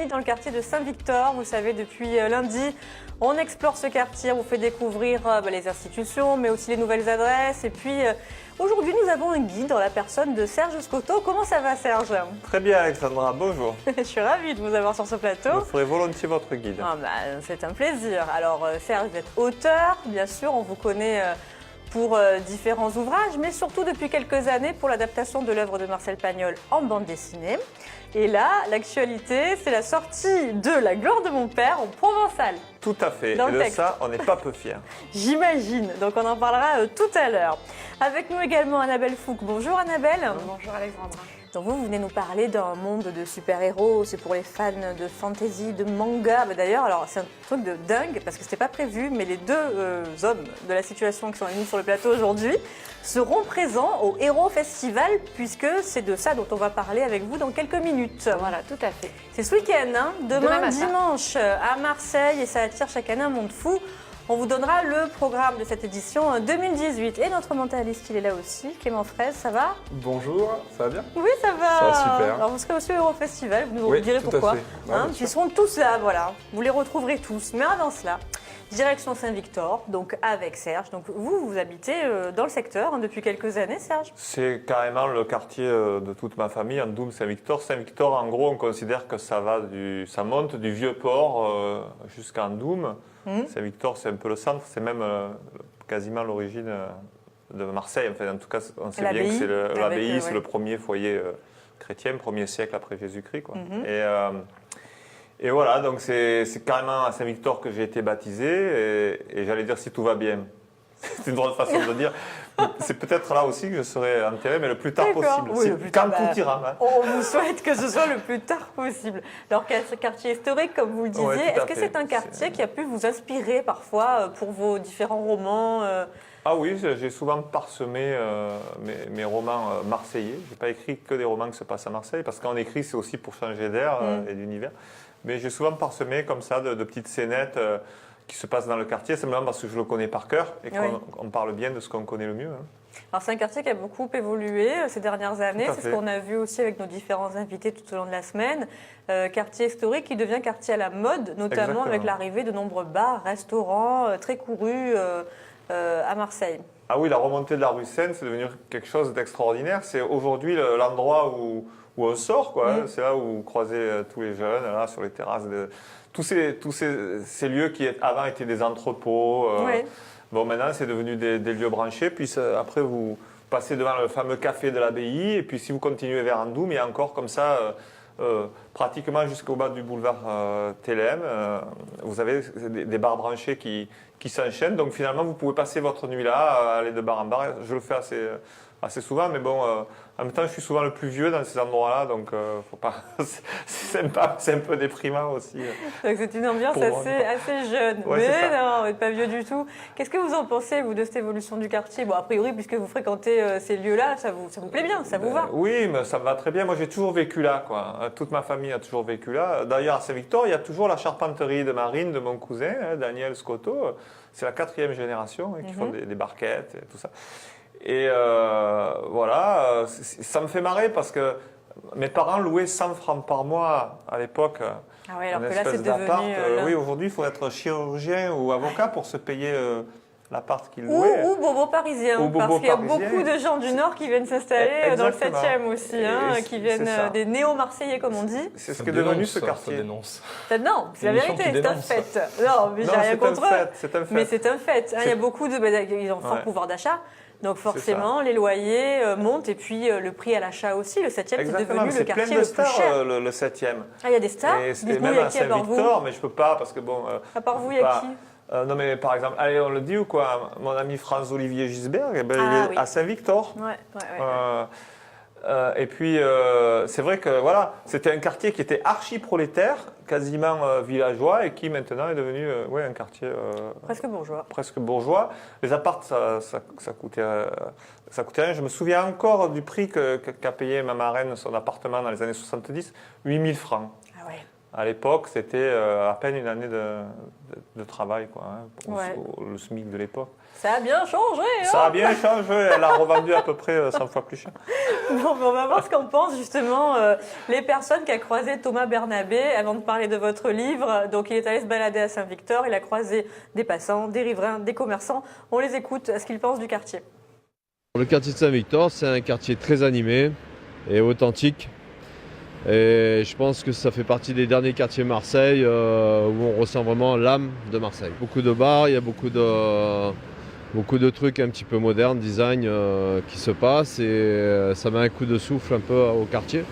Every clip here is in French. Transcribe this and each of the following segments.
Dans le quartier de Saint-Victor, vous savez, depuis lundi, on explore ce quartier, on vous fait découvrir les institutions, mais aussi les nouvelles adresses. Et puis aujourd'hui, nous avons un guide dans la personne de Serge Scotto. Comment ça va, Serge? Très bien, Alexandra, bonjour. Je suis ravie de vous avoir sur ce plateau. Je ferai volontiers votre guide. C'est un plaisir. Alors, Serge, vous êtes auteur, bien sûr, on vous connaît pour différents ouvrages, mais surtout depuis quelques années pour l'adaptation de l'œuvre de Marcel Pagnol en bande dessinée. Et là, l'actualité, c'est la sortie de La gloire de mon père en provençal. Tout à fait, et de ça, on n'est pas peu fiers. J'imagine, donc on en parlera tout à l'heure. Avec nous également Annabelle Fouque. Bonjour Annabelle. Bonjour Alexandra. Donc vous venez nous parler d'un monde de super-héros, c'est pour les fans de fantasy, de manga. D'ailleurs, alors c'est un truc de dingue parce que c'était pas prévu, mais les deux hommes de la situation qui sont venus sur le plateau aujourd'hui seront présents au Héros Festival puisque c'est de ça dont on va parler avec vous dans quelques minutes. Voilà, tout à fait. C'est ce week-end, hein, demain matin. dimanche à Marseille et ça attire chaque année un monde fou. On vous donnera le programme de cette édition 2018. Et notre mentaliste, il est là aussi. Clément Fraise, ça va? Bonjour, ça va bien? Oui, ça va. Ça va super. Alors, vous serez aussi au Eurofestival, vous nous Oui, direz tout pourquoi. à fait. Ouais, bien sûr. Ils seront tous là, voilà. Vous les retrouverez tous. Mais avant cela, direction Saint-Victor, donc avec Serge. Donc vous habitez dans le secteur depuis quelques années, Serge? C'est carrément le quartier de toute ma famille, Andoum, Saint-Victor. Saint-Victor, en gros, on considère que ça monte du Vieux-Port jusqu'à Andoum. Saint-Victor, c'est un peu le centre, c'est même quasiment l'origine de Marseille. Enfin, en tout cas, on sait bien que c'est l'abbaye, c'est le premier foyer chrétien, 1er siècle après Jésus-Christ, quoi. Et voilà, donc c'est carrément à Saint-Victor que j'ai été baptisé, et j'allais dire si tout va bien. C'est une drôle de façon de dire. C'est peut-être là aussi que je serai enterré, mais le plus tard possible. Oui, quand tout ira. Hein. On vous souhaite que ce soit le plus tard possible. Alors, quartier historique, comme vous le disiez, est-ce que c'est un quartier qui a pu vous inspirer parfois pour vos différents romans Ah oui, j'ai souvent parsemé mes romans marseillais. Je n'ai pas écrit que des romans qui se passent à Marseille, parce qu'en écrit, c'est aussi pour changer d'air et d'univers. Mais j'ai souvent parsemé comme ça de petites scénettes qui se passent dans le quartier, simplement parce que je le connais par cœur et qu'on parle bien de ce qu'on connaît le mieux. Hein. Alors c'est un quartier qui a beaucoup évolué ces dernières années, c'est ce qu'on a vu aussi avec nos différents invités tout au long de la semaine. Quartier historique qui devient quartier à la mode, notamment avec l'arrivée de nombreux bars, restaurants très courus à Marseille. Ah oui, la remontée de la rue Seine, c'est devenu quelque chose d'extraordinaire. C'est aujourd'hui l'endroit où on sort, quoi. C'est là où vous croisez tous les jeunes, là, sur les terrasses. Tous ces lieux qui avant étaient des entrepôts. Bon, maintenant, c'est devenu des lieux branchés. Puis après, vous passez devant le fameux café de l'abbaye. Et puis, si vous continuez vers Andoum, il y a encore comme ça, pratiquement jusqu'au bas du boulevard Thélème, vous avez des bars branchés qui s'enchaînent. Donc, finalement, vous pouvez passer votre nuit là, aller de bar en bar. Je le fais assez souvent, mais bon, en même temps, je suis souvent le plus vieux dans ces endroits-là, donc faut pas. C'est sympa, c'est un peu déprimant aussi. Donc c'est une ambiance assez jeune. Ouais, mais non, vous n'êtes pas vieux du tout. Qu'est-ce que vous en pensez, vous, de cette évolution du quartier? Bon, a priori, puisque vous fréquentez ces lieux-là, ça vous plaît bien, ça vous va? Oui, mais ça me va très bien. Moi, j'ai toujours vécu là, quoi. Toute ma famille a toujours vécu là. D'ailleurs, à Saint-Victor, il y a toujours la charpenterie de marine de mon cousin, Daniel Scotto. C'est la 4e génération qui font des barquettes et tout ça. Et voilà, ça me fait marrer parce que mes parents louaient 100 francs par mois à l'époque. Ah oui, alors que là, c'est devenu... Oui, aujourd'hui, il faut être chirurgien ou avocat pour se payer l'appart qu'ils louaient. Ou bobo parisien, parce qu'il y a beaucoup de gens du Nord qui viennent s'installer dans le 7e aussi, qui viennent des néo-marseillais, comme on dit. C'est ce que est devenu ce quartier. Ça dénonce. Non, c'est la vérité, c'est un fait. Non, mais j'ai rien contre eux. C'est un fait. Mais c'est un fait. Il y a beaucoup ils ont fort pouvoir d'achat. Donc forcément, les loyers montent et puis le prix à l'achat aussi. Le 7e, c'est devenu le quartier le plus cher. Le 7e. Ah, il y a des stars? Et même à Saint-Victor, mais je ne peux pas parce que bon... À part vous, il y a qui? Non mais par exemple, allez, on le dit ou quoi? Mon ami Franz-Olivier Gisbert, il est à Saint-Victor. Et puis, c'est vrai que voilà, c'était un quartier qui était archi-prolétaire, quasiment villageois, et qui maintenant est devenu un quartier presque bourgeois. Presque bourgeois. Les apparts, ça coûtait rien. Je me souviens encore du prix qu'a payé ma marraine son appartement dans les années 70, 8 000 francs. Ah ouais. À l'époque, c'était à peine une année de travail, quoi, hein, Ouais. le SMIC de l'époque. Ça a bien changé, hein. Ça a bien changé, elle a revendu à peu près 100 fois plus cher. Bon, on va voir ce qu'en pensent justement les personnes qu'a croisé Thomas Bernabé avant de parler de votre livre. Donc il est allé se balader à Saint-Victor, il a croisé des passants, des riverains, des commerçants. On les écoute, ce qu'ils pensent du quartier. Le quartier de Saint-Victor, c'est un quartier très animé et authentique. Et je pense que ça fait partie des derniers quartiers Marseille où on ressent vraiment l'âme de Marseille. Beaucoup de bars, il y a beaucoup de trucs un petit peu modernes, design qui se passent et ça met un coup de souffle un peu au quartier.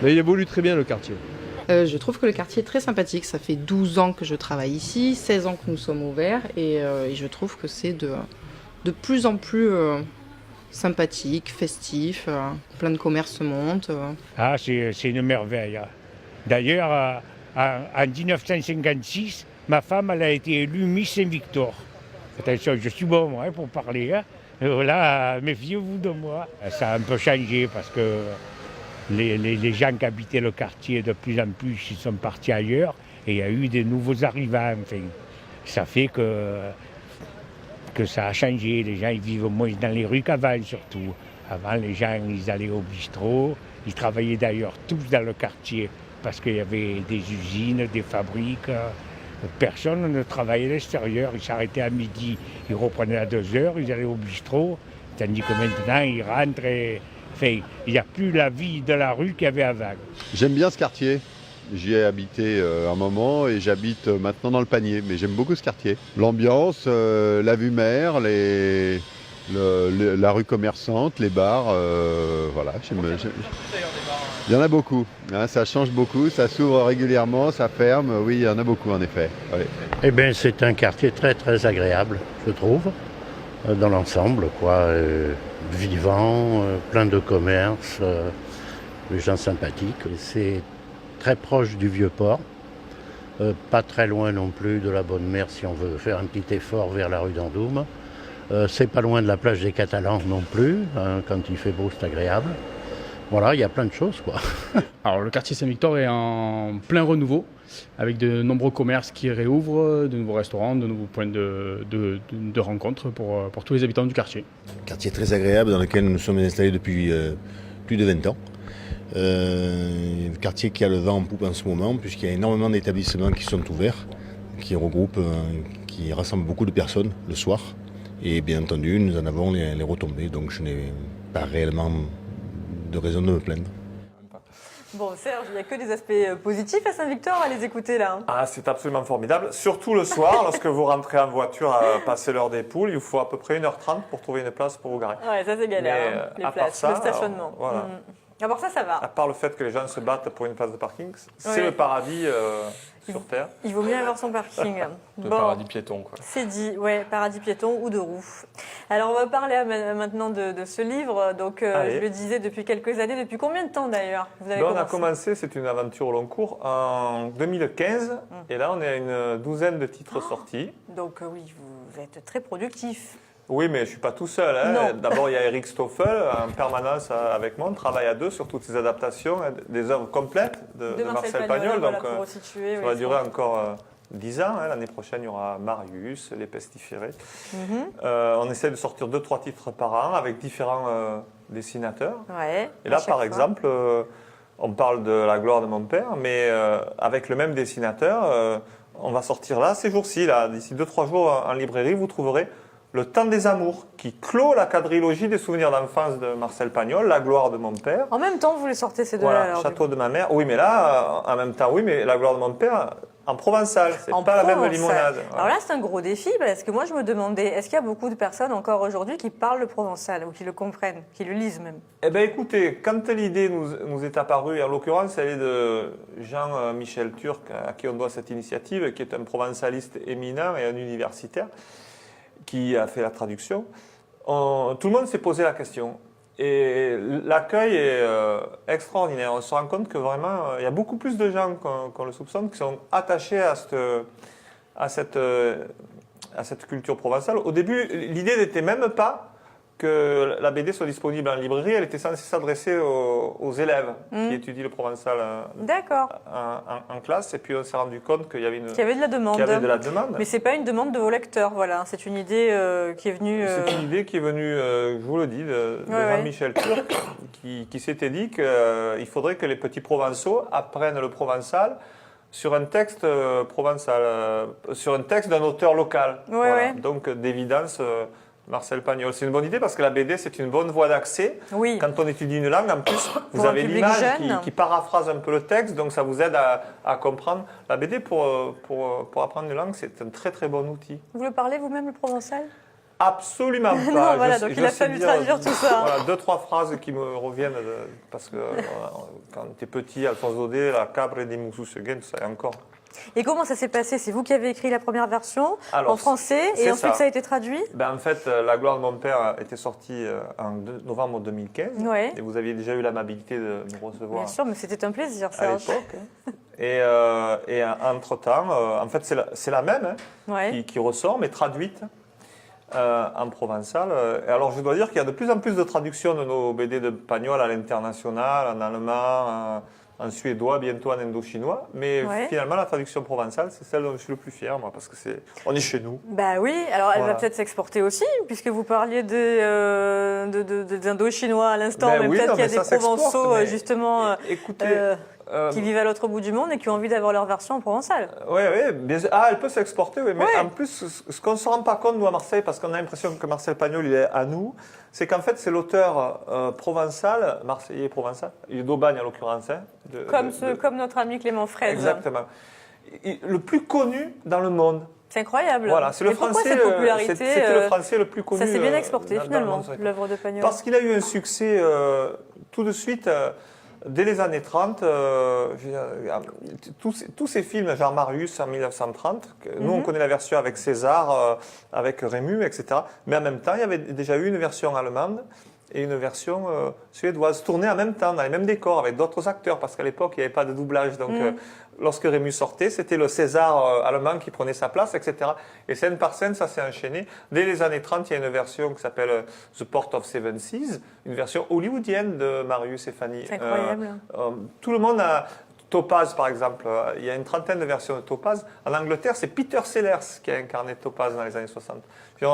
Mais il évolue très bien le quartier. Je trouve que le quartier est très sympathique. Ça fait 12 ans que je travaille ici, 16 ans que nous sommes ouverts et je trouve que c'est de plus en plus sympathique, festif. Plein de commerces montent. Ah, c'est une merveille. D'ailleurs, en 1956, ma femme elle a été élue Miss Saint-Victor. Attention, je suis bon moi pour parler. Hein. Là, méfiez-vous de moi. Ça a un peu changé parce que les gens qui habitaient le quartier, de plus en plus, ils sont partis ailleurs et il y a eu des nouveaux arrivants. Enfin, ça fait que ça a changé. Les gens ils vivent moins dans les rues qu'avant surtout. Avant, les gens ils allaient au bistrot. Ils travaillaient d'ailleurs tous dans le quartier parce qu'il y avait des usines, des fabriques. Personne ne travaillait à l'extérieur. Ils s'arrêtaient à midi, ils reprenaient à 2 heures, ils allaient au bistrot. Tandis que maintenant, ils rentrent et... Enfin, il n'y a plus la vie de la rue qu'il y avait avant. J'aime bien ce quartier. J'y ai habité un moment et j'habite maintenant dans le Panier. Mais j'aime beaucoup ce quartier. L'ambiance, la vue mer, la rue commerçante, les bars, voilà. Il y en a beaucoup. Hein, ça change beaucoup, ça s'ouvre régulièrement, ça ferme. Oui, il y en a beaucoup en effet. Oui. Eh bien, c'est un quartier très très agréable, je trouve, dans l'ensemble, quoi. Vivant, plein de commerces, les gens sympathiques. C'est très proche du Vieux-Port, pas très loin non plus de la Bonne Mer si on veut faire un petit effort vers la rue d'Andoum. C'est pas loin de la plage des Catalans non plus, hein, quand il fait beau c'est agréable. Voilà, il y a plein de choses quoi. Alors le quartier Saint-Victor est en plein renouveau, avec de nombreux commerces qui réouvrent, de nouveaux restaurants, de nouveaux points de rencontre pour tous les habitants du quartier. Un quartier très agréable dans lequel nous sommes installés depuis plus de 20 ans. Un quartier qui a le vent en poupe en ce moment, puisqu'il y a énormément d'établissements qui sont ouverts, qui regroupent, qui rassemblent beaucoup de personnes le soir. Et bien entendu, nous en avons les retombées, donc je n'ai pas réellement de raison de me plaindre. Bon, Serge, il n'y a que des aspects positifs à Saint-Victor à les écouter là. Hein. Ah, c'est absolument formidable. Surtout le soir, lorsque vous rentrez en voiture à passer l'heure des poules, il vous faut à peu près 1h30 pour trouver une place pour vous garer. Ouais, ça c'est galère, Mais, hein, les à part places, ça, le stationnement. alors, voilà. À part ça, ça va. À part le fait que les gens se battent pour une place de parking, c'est Ouais. le paradis sur Terre. Il vaut mieux avoir son parking. Le paradis piéton, quoi. C'est dit, ouais, paradis piéton ou de roue. Alors on va parler maintenant de ce livre. Donc je le disais depuis quelques années. Depuis combien de temps d'ailleurs vous avez On a commencé, c'est une aventure au long cours, en 2015. Et là, on est à une douzaine de titres sortis. Donc oui, vous êtes très productif. Oui, mais je ne suis pas tout seul. Hein. D'abord, il y a Eric Stoffel en permanence avec moi. On travaille à deux sur toutes ces adaptations, des œuvres complètes de Marcel Pagnol. Donc, ça va durer encore 10 ans. Hein. L'année prochaine, il y aura Marius, Les Pestiférés. On essaie de sortir 2-3 titres par an avec différents dessinateurs. Ouais, et là, par exemple, on parle de La gloire de mon père, mais avec le même dessinateur, on va sortir là, ces jours-ci, d'ici 2-3 jours en librairie, vous trouverez Le temps des amours, qui clôt la quadrilogie des souvenirs d'enfance de Marcel Pagnol, La gloire de mon père. En même temps, vous les sortez ces deux-là. Voilà, Château de ma mère. Oui, mais là, en même temps, oui, mais La gloire de mon père, en provençal, c'est pas la même limonade. Alors là, c'est un gros défi, parce que moi, je me demandais, est-ce qu'il y a beaucoup de personnes encore aujourd'hui qui parlent le provençal, ou qui le comprennent, qui le lisent même? Eh bien, écoutez, quand l'idée nous est apparue, et en l'occurrence, elle est de Jean-Michel Turc, à qui on doit cette initiative, qui est un provençaliste éminent et un universitaire, qui a fait la traduction, tout le monde s'est posé la question. Et l'accueil est extraordinaire. On se rend compte que vraiment, il y a beaucoup plus de gens qu'on le soupçonne qui sont attachés à cette culture provençale. Au début, l'idée n'était même pas que la BD soit disponible en librairie, elle était censée s'adresser aux élèves qui étudient le provençal D'accord. en classe. Et puis on s'est rendu compte qu'il y avait Qu'il y avait de la demande. qu'il y avait de la demande. Mais c'est pas une demande de vos lecteurs, voilà. C'est une idée qui est venue. C'est une idée qui est venue, je vous le dis, de Jean-Michel Turc, qui s'était dit qu'il faudrait que les petits provençaux apprennent le provençal sur un texte provençal, sur un texte d'un auteur local. Ouais, Voilà. ouais. Donc d'évidence, Marcel Pagnol. C'est une bonne idée parce que la BD, c'est une bonne voie d'accès. Oui. Quand on étudie une langue, en plus, vous Pour un avez public l'image jeune. qui paraphrase un peu le texte, donc ça vous aide à comprendre. La BD, pour apprendre une langue, c'est un très très bon outil. Vous le parlez vous-même le provençal? Absolument pas. Non, voilà, donc je il a sais fallu traduire tout ça. Voilà, 2-3 phrases qui me reviennent parce que quand tu es petit, Alphonse Daudet, la cabre et des moussous seguin, tout ça et encore. Et comment ça s'est passé? C'est vous qui avez écrit la première version Alors, en français et c'est ensuite ça. ça a été traduit? Ben, en fait, La gloire de mon père était sortie en novembre 2015 Ouais. et vous aviez déjà eu l'amabilité de nous recevoir Bien sûr, mais c'était un plaisir, à Serge. l'époque. Et entre-temps, en fait, c'est la même Ouais. qui ressort, mais traduite en provençal. Et alors, je dois dire qu'il y a de plus en plus de traductions de nos BD de Pagnol à l'international, en allemand, en suédois, bientôt en indo-chinois. Mais finalement, la traduction provençale, c'est celle dont je suis le plus fier, moi, parce que on est chez nous. Bah oui, alors elle Voilà. va peut-être s'exporter aussi, puisque vous parliez des Indo-Chinois à l'instant, Ben mais oui, peut-être non, qu'il y a mais des ça s'exporte, Provençaux, mais justement, Écoutez, qui vivent à l'autre bout du monde et qui ont envie d'avoir leur version en provençal. oui, bien sûr. Elle peut s'exporter, oui, mais en plus, ce qu'on ne se rend pas compte, nous, à Marseille, parce qu'on a l'impression que Marcel Pagnol, il est à nous, c'est qu'en fait, c'est l'auteur provençal, marseillais provençal, il est d'Aubagne en l'occurrence. Comme notre ami Clément Fraise. Exactement. Le plus connu dans le monde. C'est incroyable. Voilà, c'est le Mais pourquoi français, cette popularité c'était le français le plus connu. Ça s'est bien exporté dans le finalement, monde. l'œuvre de Pagnol. Parce qu'il a eu un succès tout de suite. Dès les années 30, tous ces films, genre Marius en 1930, nous on connaît la version avec César, avec Rému, etc. Mais en même temps, il y avait déjà eu une version allemande et une version suédoise, tournée en même temps, dans les mêmes décors, avec d'autres acteurs, parce qu'à l'époque, il n'y avait pas de doublage. Donc, lorsque Rému sortait, c'était le César allemand qui prenait sa place, etc. Et scène par scène, ça s'est enchaîné. Dès les années 30, il y a une version qui s'appelle The Port of Seven Seas, une version hollywoodienne de Marius et Fanny. C'est incroyable. Tout le monde a... Topaz, par exemple, il y a une trentaine de versions de Topaz. En Angleterre, c'est Peter Sellers qui a incarné Topaz dans les années 60. Puis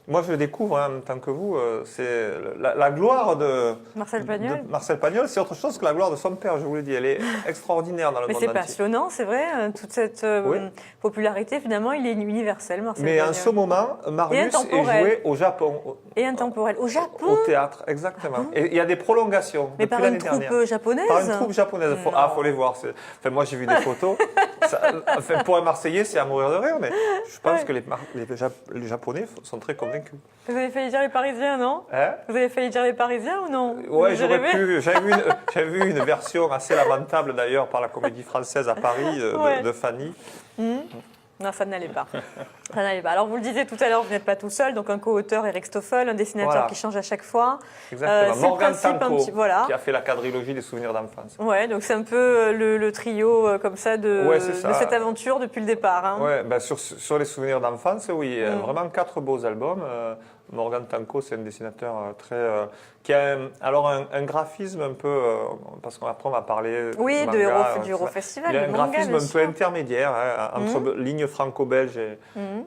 moi, je le découvre en même temps que vous. C'est la gloire de Marcel Pagnol. Marcel Pagnol, c'est autre chose que la gloire de son père, je vous l'ai dit. Elle est extraordinaire dans le Mais monde c'est entier. passionnant, c'est vrai, toute cette popularité, finalement, il est universel, Marcel Mais Pagnol. en ce moment, Marius est intemporel. joué au Japon. Et intemporel. Au Japon? Au théâtre, exactement. Et il y a des prolongations. Mais depuis par l'année une troupe dernière. japonaise? Par une troupe japonaise. Faut les voir. Enfin, moi, j'ai vu des photos. Pour un Marseillais, c'est à mourir de rire, mais je pense que les Japonais sont très convaincus. Vous avez failli dire les Parisiens, non? Hein? Vous avez failli dire les Parisiens ou non? Ouais, Vous avez j'aurais rêvé? pu. J'avais vu une version assez lamentable d'ailleurs par la Comédie Française à Paris de Fanny. Non, ça n'allait pas. Ça n'allait pas. Alors, vous le disiez tout à l'heure, vous n'êtes pas tout seul. Donc, un co-auteur, Eric Stoffel, un dessinateur qui change à chaque fois. Exactement. C'est le Morgan principe, Tanko, voilà. qui a fait la quadrilogie des souvenirs d'enfance. Ouais, donc c'est un peu le trio comme ça de cette aventure depuis le départ. Hein. Ouais, ben sur les souvenirs d'enfance, oui, vraiment 4 beaux albums. Morgan Tanko, c'est un dessinateur qui a un graphisme un peu, parce qu'après on va parler du Eurofestival. Il a un manga, graphisme un peu intermédiaire entre ligne franco-belge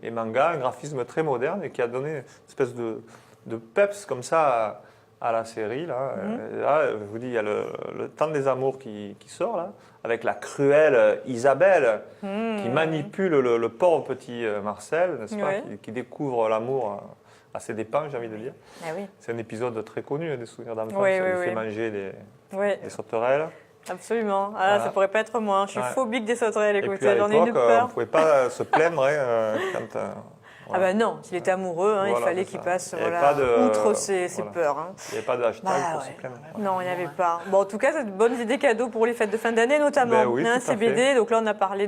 et manga, un graphisme très moderne et qui a donné une espèce de peps comme ça à la série. Là. Et là, je vous dis, il y a le Temps des Amours qui sort, là, avec la cruelle Isabelle qui manipule le pauvre petit Marcel, n'est-ce pas, qui découvre l'amour à ses dépens, j'ai envie de dire. Ah oui. C'est un épisode très connu des souvenirs d'enfance. Oui, il fait manger des sauterelles. Absolument. Ah, voilà. Ça pourrait pas être moi. Je suis phobique des sauterelles. Écoutez, j'en ai une on peur. ne pouvait pas se plaindre quand... Ah ben non, s'il était amoureux, il fallait qu'il passe outre ses peurs. Hein. Il n'y avait pas de hashtag pour se plaindre. Non, il n'y avait pas. Bon, en tout cas, c'est de bonnes idées cadeaux pour les fêtes de fin d'année notamment. Oui, ces BD. Donc là, on a parlé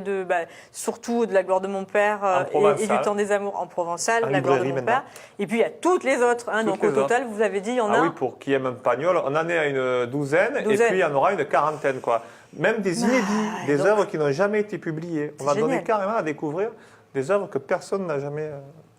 surtout de La gloire de mon père et du Temps des Amours en provençal, La gloire de mon père. Et puis il y a toutes les autres. Donc au total, vous avez dit, il y en a. Ah oui, pour qui aime un Pagnol, on en est à une douzaine. Et puis il y en aura une quarantaine, quoi. Même des inédits, des œuvres qui n'ont jamais été publiées. On va donner carrément à découvrir des œuvres que personne n'a jamais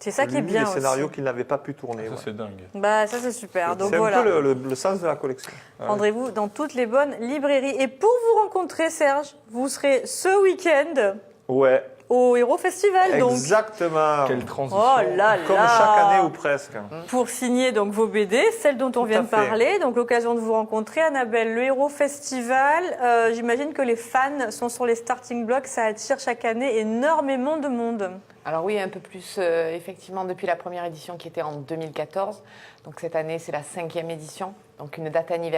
C'est ça qui est lu, bien les scénarios aussi. qu'ils n'avaient pas pu tourner. Ça, ouais. c'est dingue. Bah ça c'est super. Donc C'est un voilà. peu le sens de la collection. Rendez-vous dans toutes les bonnes librairies. Et pour vous rencontrer, Serge, vous serez ce week-end Ouais, au Héros Festival. Donc, exactement. Quelle transition. oh là Comme là. chaque année ou presque. Pour signer donc vos BD, celles dont on vient à de fait. parler. Donc l'occasion de vous rencontrer, Annabelle, le Héros Festival. J'imagine que les fans sont sur les starting blocks. Ça attire chaque année énormément de monde. Alors oui, un peu plus effectivement depuis la première édition qui était en 2014. Donc cette année, c'est la 5e édition, donc une date anniversaire.